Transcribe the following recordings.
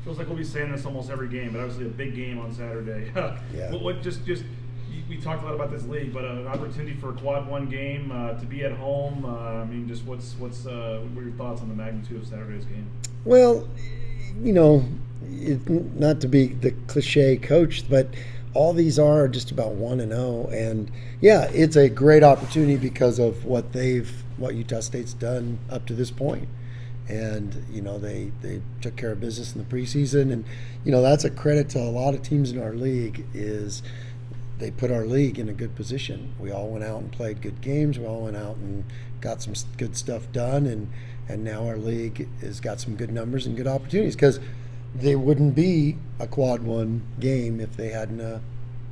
Feels like we'll be saying this almost every game, but obviously a big game on Saturday. Yeah. What we talked a lot about this league, but an opportunity for a quad one game to be at home. I mean, just what are your thoughts on the magnitude of Saturday's game? Well, not to be the cliche coach, but all these are just about 1-0, and yeah, it's a great opportunity because of what Utah State's done up to this point. And they took care of business in the preseason, and that's a credit to a lot of teams in our league. Is they put our league in a good position. We all went out and played good games. We all went out and got some good stuff done, and now our league has got some good numbers and good opportunities, because they wouldn't be a quad one game if they hadn't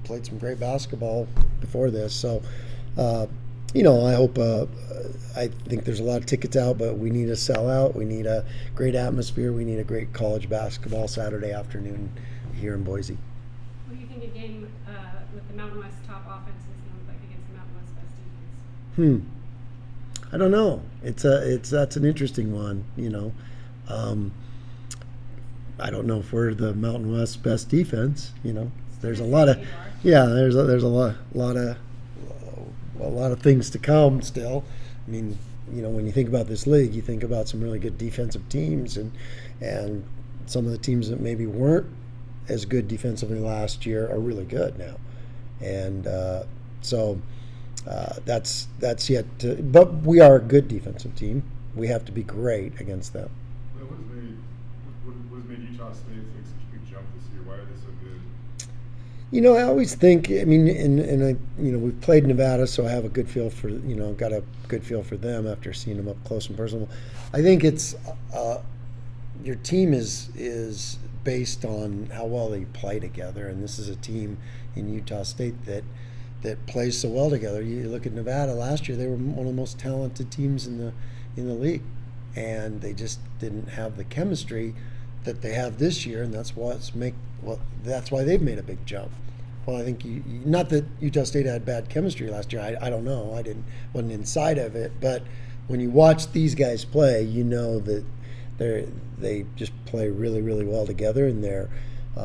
played some great basketball before this. So I hope. I think there's a lot of tickets out, but we need to sell out. We need a great atmosphere. We need a great college basketball Saturday afternoon here in Boise. What do you think a game with the Mountain West top offense is going to look like against the Mountain West best defense? I don't know. That's an interesting one. I don't know if we're the Mountain West best defense. There's a lot of there's a lot of things to come still. I mean, when you think about this league, you think about some really good defensive teams, and some of the teams that maybe weren't as good defensively last year are really good now, and so that's yet to. But we are a good defensive team. We have to be great against them. What has made Utah State take such a big jump this year? Why are they so good? I always think. I mean, we've played Nevada, so I have a good feel for. Got a good feel for them after seeing them up close and personal. I think it's your team is based on how well they play together, and this is a team in Utah State that plays so well together. You look at Nevada last year; they were one of the most talented teams in the league, and they just didn't have the chemistry that they have this year, and that's why they've made a big jump. Well, I think not that Utah State had bad chemistry last year. I don't know. Wasn't inside of it, but when you watch these guys play, that they just play really, really well together, and they're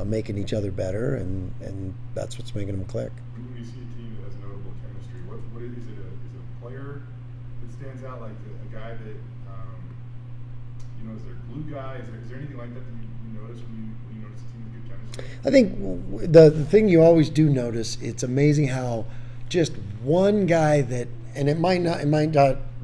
making each other better, and that's what's making them click. When you see a team that has notable chemistry, what is it? Is it a player that stands out, like a guy that is there a glue guy? Is there anything like that you notice when you notice a team with good chemistry? I think the thing you always do notice, it's amazing how just one guy and it might not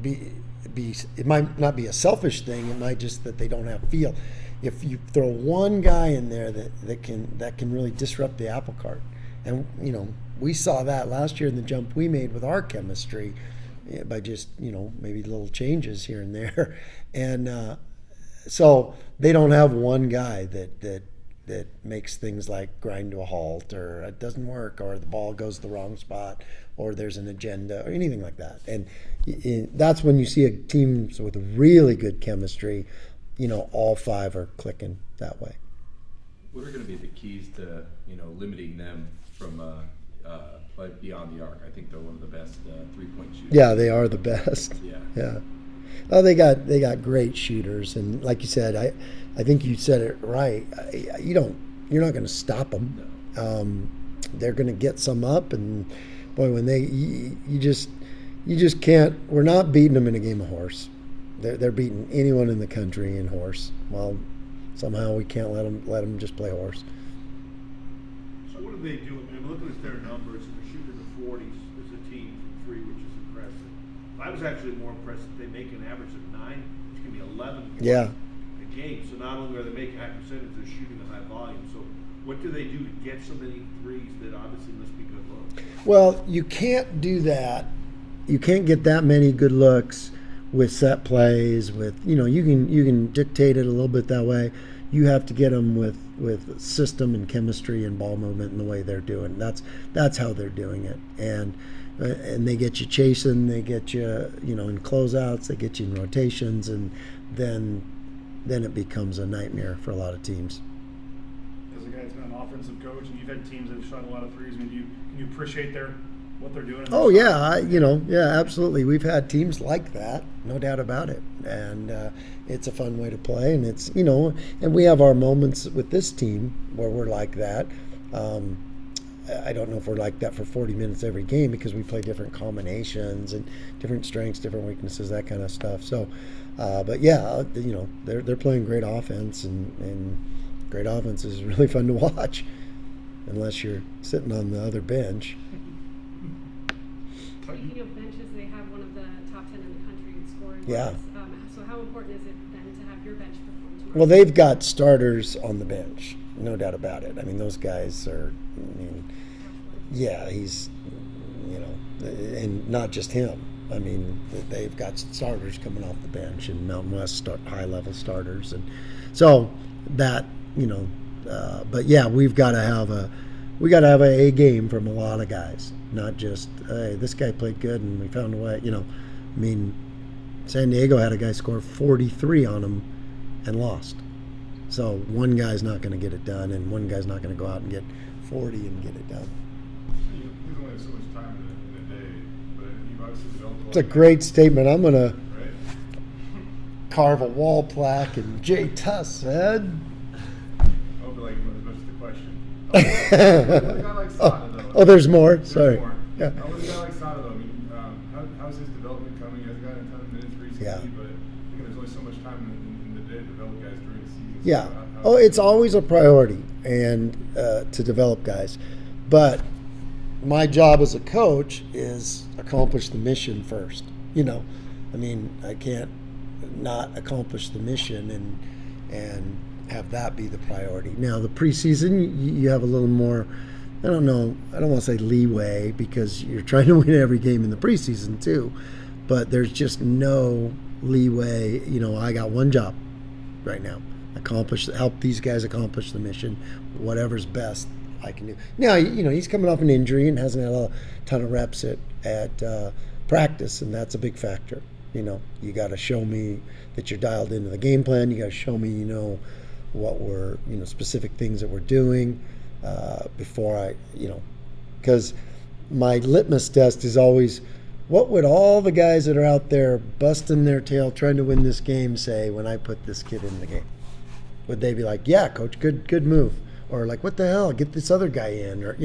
be a selfish thing. It might just that they don't have feel. If you throw one guy in there that can really disrupt the apple cart, and we saw that last year in the jump we made with our chemistry by just maybe little changes here and there, and so they don't have one guy that makes things like grind to a halt, or it doesn't work, or the ball goes the wrong spot, or there's an agenda, or anything like that. And that's when you see a team with really good chemistry, all five are clicking that way. What are going to be the keys to limiting them from beyond the arc? I think they're one of the best 3-point shooters. Yeah, they are the best. Yeah. Oh, they got great shooters, and like you said, I think you said it right. You're not going to stop them. No. They're going to get some up, and boy, when you just can't. We're not beating them in a game of horse. They're beating anyone in the country in horse. Well, somehow we can't let them just play horse. So what do they do? I mean, looking at their numbers, they're shooting in the 40s as a team from three, which is impressive. I was actually more impressed that they make an average of 9, which can be 11 points a game. So not only are they making high percentage, they're shooting a high volume. So what do they do to get so many threes that obviously must be good looks? Well, you can't do that. You can't get that many good looks with set plays. With you can dictate it a little bit that way. You have to get them with system and chemistry and ball movement and the way they're doing. That's how they're doing it. And they get you chasing, they get you in closeouts, they get you in rotations, and then it becomes a nightmare for a lot of teams. As a guy that's been an offensive coach, and you've had teams that have shot a lot of threes, can you appreciate their what they're doing. Oh yeah, yeah, absolutely. We've had teams like that, no doubt about it, and it's a fun way to play. And it's and we have our moments with this team where we're like that. I don't know if we're like that for 40 minutes every game because we play different combinations and different strengths, different weaknesses, that kind of stuff. So, but yeah, they're playing great offense, and great offense is really fun to watch, unless you're sitting on the other bench. Speaking of benches, they have one of the top 10 in the country in scoring. Yeah. So how important is it then to have your bench perform tomorrow? Well, they've got starters on the bench, no doubt about it. I mean, those guys are, yeah, he's, and not just him. I mean, they've got starters coming off the bench, and Mountain West high-level starters. And so that, but yeah, we got to have a A game from a lot of guys, not just, hey, this guy played good and we found a way, I mean, San Diego had a guy score 43 on them and lost. So one guy's not going to get it done, and one guy's not going to go out and get 40 and get it done. You only have so much time in a day, but you've obviously developed It's a great statement. I'm going to right? carve a wall plaque and Jay Tuss said. Oh, but like as much as the question. With a guy like Sada, though. Oh, there's more. There's Sorry. more. Yeah. With a guy like Sada, though, I mean, how's his development coming? He hasn't gotten a ton of minutes recently, Yeah. but there's only so much time in the day to develop guys during the season. So Yeah. how- Oh, it's always a priority and to develop guys. But my job as a coach is accomplish the mission first. I mean, I can't not accomplish the mission and have that be the priority. Now, the preseason, you have a little more, I don't want to say leeway, because you're trying to win every game in the preseason too. But there's just no leeway. I got one job right now. Help these guys accomplish the mission, whatever's best I can do. Now, he's coming off an injury and hasn't had a ton of reps at practice, and that's a big factor. You got to show me that you're dialed into the game plan. You got to show me, what we're, specific things that we're doing before I, because my litmus test is always, what would all the guys that are out there busting their tail trying to win this game say when I put this kid in the game? Would they be like, yeah, coach, good move? Or like, what the hell, get this other guy in? Or,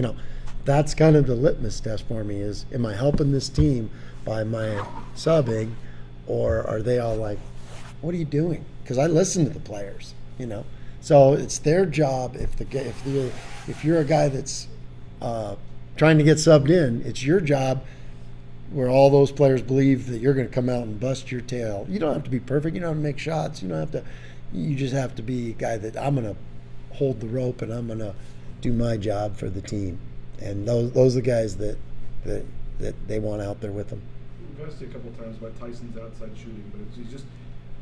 that's kind of the litmus test for me is, am I helping this team by my subbing? Or are they all like, what are you doing? Because I listen to the players, So it's their job. If you're a guy that's trying to get subbed in, it's your job, where all those players believe that you're going to come out and bust your tail. You don't have to be perfect. You don't have to make shots. You just have to be a guy that I'm going to hold the rope and I'm going to do my job for the team. And those are the guys that they want out there with them. We've asked you a couple of times about Tyson's outside shooting, but he's just,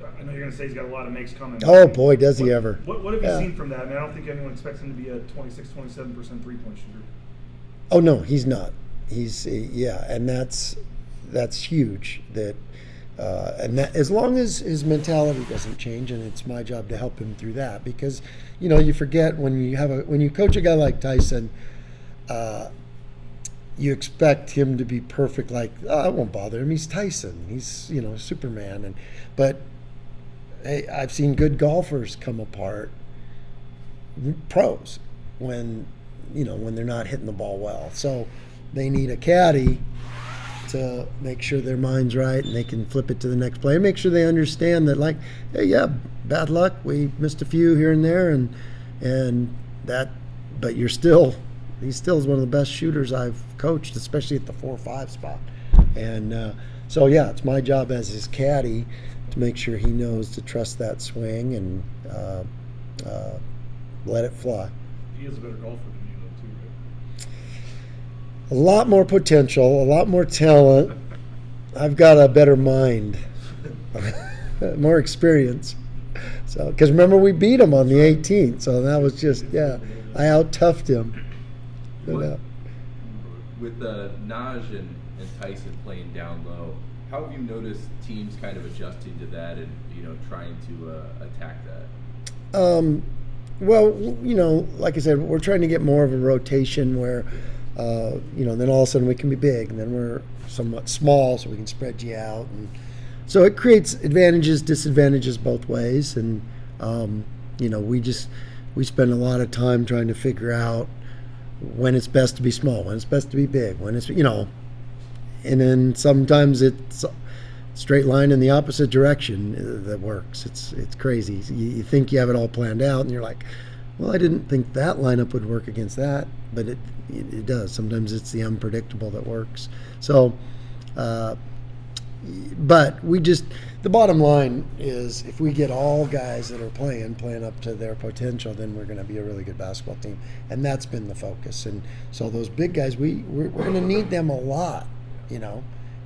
I know you're going to say he's got a lot of makes coming. Oh, boy, does he ever. What have you seen from that? I mean, I don't think anyone expects him to be a 26-27% three-point shooter. Oh, no, he's not. And that's huge. And that, as long as his mentality doesn't change, and it's my job to help him through that, because you forget when you coach a guy like Tyson, you expect him to be perfect. Like, I won't bother him. He's Tyson. He's Superman. But hey, I've seen good golfers come apart, pros, when they're not hitting the ball well. So they need a caddy to make sure their mind's right and they can flip it to the next play. Make sure they understand that, like, hey, yeah, bad luck. We missed a few here and there, and that. But he still is one of the best shooters I've coached, especially at the 4-5 spot. And so yeah, it's my job as his caddy to make sure he knows to trust that swing and let it fly. He is a better golfer than you, though, too, right? A lot more potential, a lot more talent. I've got a better mind, more experience. So, because remember, we beat him on the 18th, so that was just, yeah, I out-toughed him. With Naj and Tyson playing down low, how have you noticed teams kind of adjusting to that and trying to attack that? Well, like I said, we're trying to get more of a rotation where then all of a sudden we can be big, and then we're somewhat small, so we can spread you out, and so it creates advantages, disadvantages both ways, and we spend a lot of time trying to figure out when it's best to be small, when it's best to be big, when it's and then sometimes it's straight line in the opposite direction that works. It's crazy. You think you have it all planned out, and you're like, well, I didn't think that lineup would work against that, but it does. Sometimes it's the unpredictable that works. So, but the bottom line is, if we get all guys that are playing up to their potential, then we're going to be a really good basketball team, and that's been the focus. And so those big guys, we're going to need them a lot,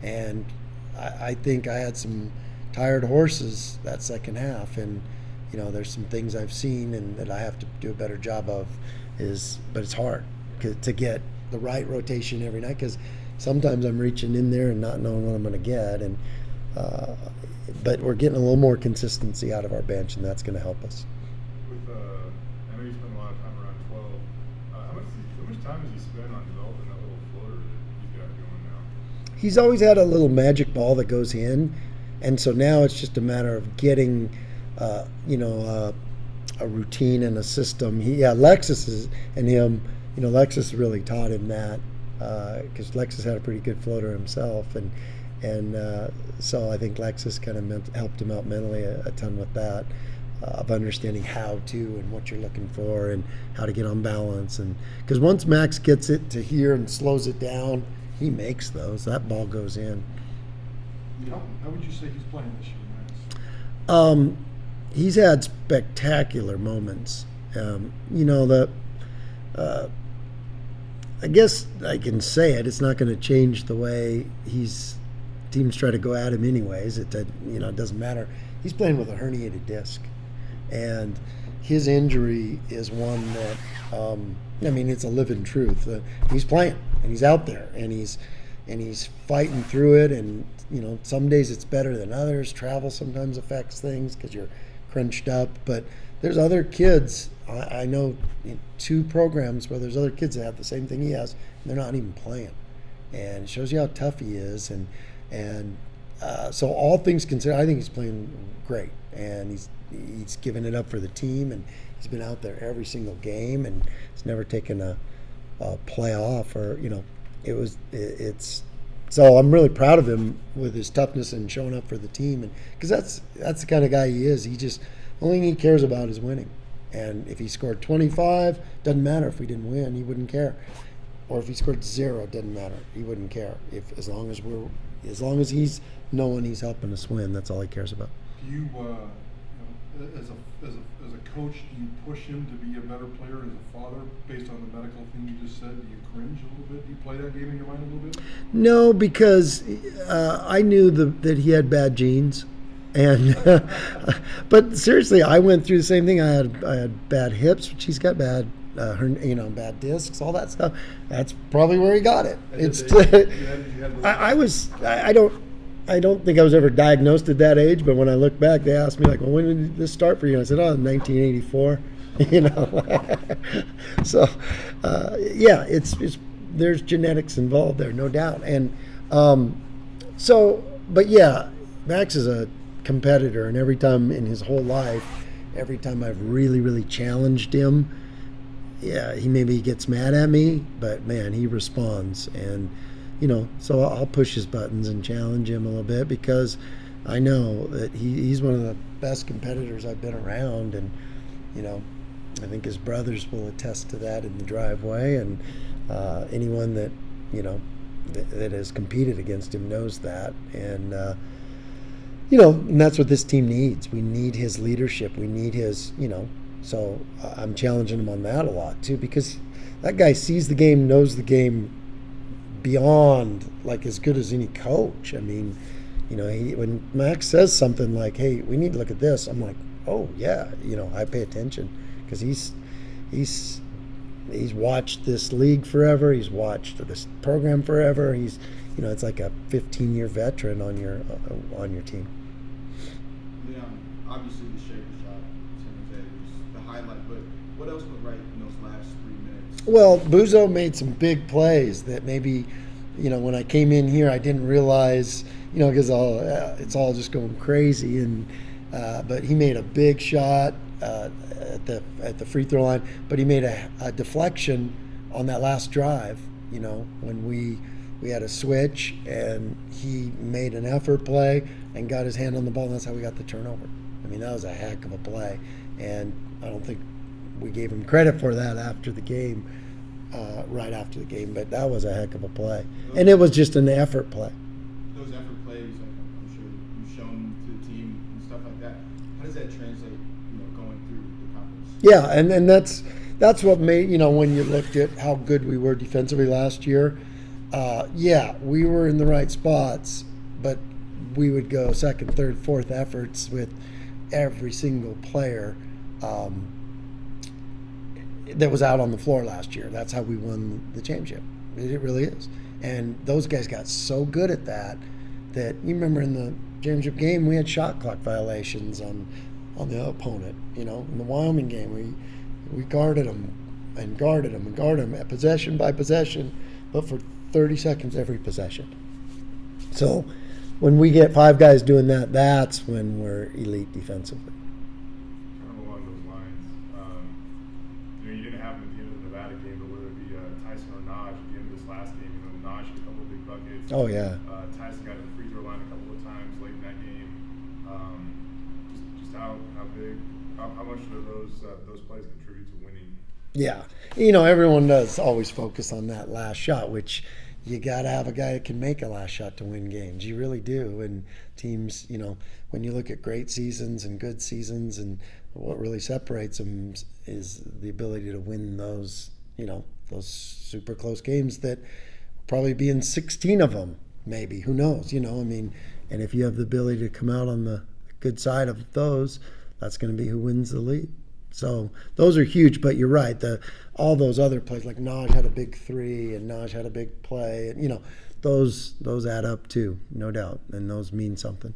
and I think I had some tired horses that second half, and there's some things I've seen and that I have to do a better job of, but it's hard to get the right rotation every night, because sometimes I'm reaching in there and not knowing what I'm going to get, and but we're getting a little more consistency out of our bench, and that's going to help us. I know you spend a lot of time around 12. How much time has he spent on developing that little floater that he's got going now? He's always had a little magic ball that goes in, and so now it's just a matter of getting a routine and a system. Lexus and him, Lexus really taught him that, because Lexus had a pretty good floater himself, and so I think Lexus kind of helped him out mentally a ton with that, of understanding how to and what you're looking for and how to get on balance. And because once Max gets it to here and slows it down, he makes those. That ball goes in. How would you say he's playing this year, Max? He's had spectacular moments. I guess I can say it. It's not going to change the way teams try to go at him anyways. It doesn't matter. He's playing with a herniated disc, and his injury is one that it's a living truth. He's playing, and he's out there, and he's fighting through it. And some days it's better than others. Travel sometimes affects things because you're crunched up. But there's other kids. I know 2 programs where there's other kids that have the same thing he has, and they're not even playing. And it shows you how tough he is. And so all things considered, I think he's playing great, and he's given it up for the team, and he's been out there every single game, and he's never taken a play off, or so I'm really proud of him with his toughness and showing up for the team, and because that's the kind of guy he is. Only thing he cares about is winning, and if he scored 25, doesn't matter. If we didn't win, he wouldn't care, or if he scored 0, doesn't matter. He wouldn't care. As long as he's knowing he's helping us win, that's all he cares about. Do you, as a coach, do you push him to be a better player as a father based on the medical thing you just said? Do you cringe a little bit? Do you play that game in your mind a little bit? No, because I knew that he had bad genes, and but seriously, I went through the same thing. I had bad hips, which he's got bad. Bad discs, all that stuff. That's probably where he got it. I don't think I was ever diagnosed at that age, but when I look back, they asked me like, well, when did this start for you? And I said, 1984. So it's there's genetics involved there, no doubt. And Max is a competitor, and every time in his whole life, every time I've really, really challenged him, he maybe gets mad at me, but man, he responds. And so I'll push his buttons and challenge him a little bit, because I know that he's one of the best competitors I've been around. And I think his brothers will attest to that in the driveway, and anyone that that has competed against him knows that. And and that's what this team needs. We need his leadership. We need his so I'm challenging him on that a lot too, because that guy sees the game, knows the game beyond like as good as any coach. I mean, when Max says something like, "Hey, we need to look at this," I'm like, "Oh yeah," I pay attention, because he's watched this league forever. He's watched this program forever. He's it's like a 15-year veteran on your team. Yeah, obviously the Shaver shot, San Jose was the highlight, but What else went right in those last 3 minutes? Well, Buzo made some big plays that maybe, when I came in here, I didn't realize, because it's all just going crazy. And but he made a big shot at the free throw line. But he made a deflection on that last drive. When we had a switch, and he made an effort play and got his hand on the ball, and that's how we got the turnover. I mean, that was a heck of a play, and I don't think we gave him credit for that after the game, right after the game, but that was a heck of a play. And it was just an effort play. Those effort plays, like I'm sure you've shown to the team and stuff like that. How does that translate, going through the conference? Yeah, and that's what made, when you looked at how good we were defensively last year, we were in the right spots, but we would go second, third, fourth efforts with every single player that was out on the floor last year. That's how we won the championship. It really is. And those guys got so good at that you remember in the championship game, we had shot clock violations on the opponent. In the Wyoming game, we guarded them and guarded them and guarded them at possession by possession, but for 30 seconds every possession. So when we get 5 guys doing that, that's when we're elite defensively. Kind of along those lines, you didn't have him at the end of the Nevada game, but whether it be Tyson or Naj at the end of this last game, Naj had a couple of big buckets. Oh, yeah. Tyson got to the free throw line a couple of times late in that game. Just how big, how much do those plays contribute to winning? Yeah. Everyone does always focus on that last shot, which you got to have a guy that can make a last shot to win games. You really do. And teams, when you look at great seasons and good seasons, and what really separates them is the ability to win those, those super close games that probably be in 16 of them, maybe. Who knows? And if you have the ability to come out on the good side of those, that's going to be who wins the league. So those are huge, but you're right. All those other plays, like Naj had a big 3 and Naj had a big play, and those add up too, no doubt, and those mean something.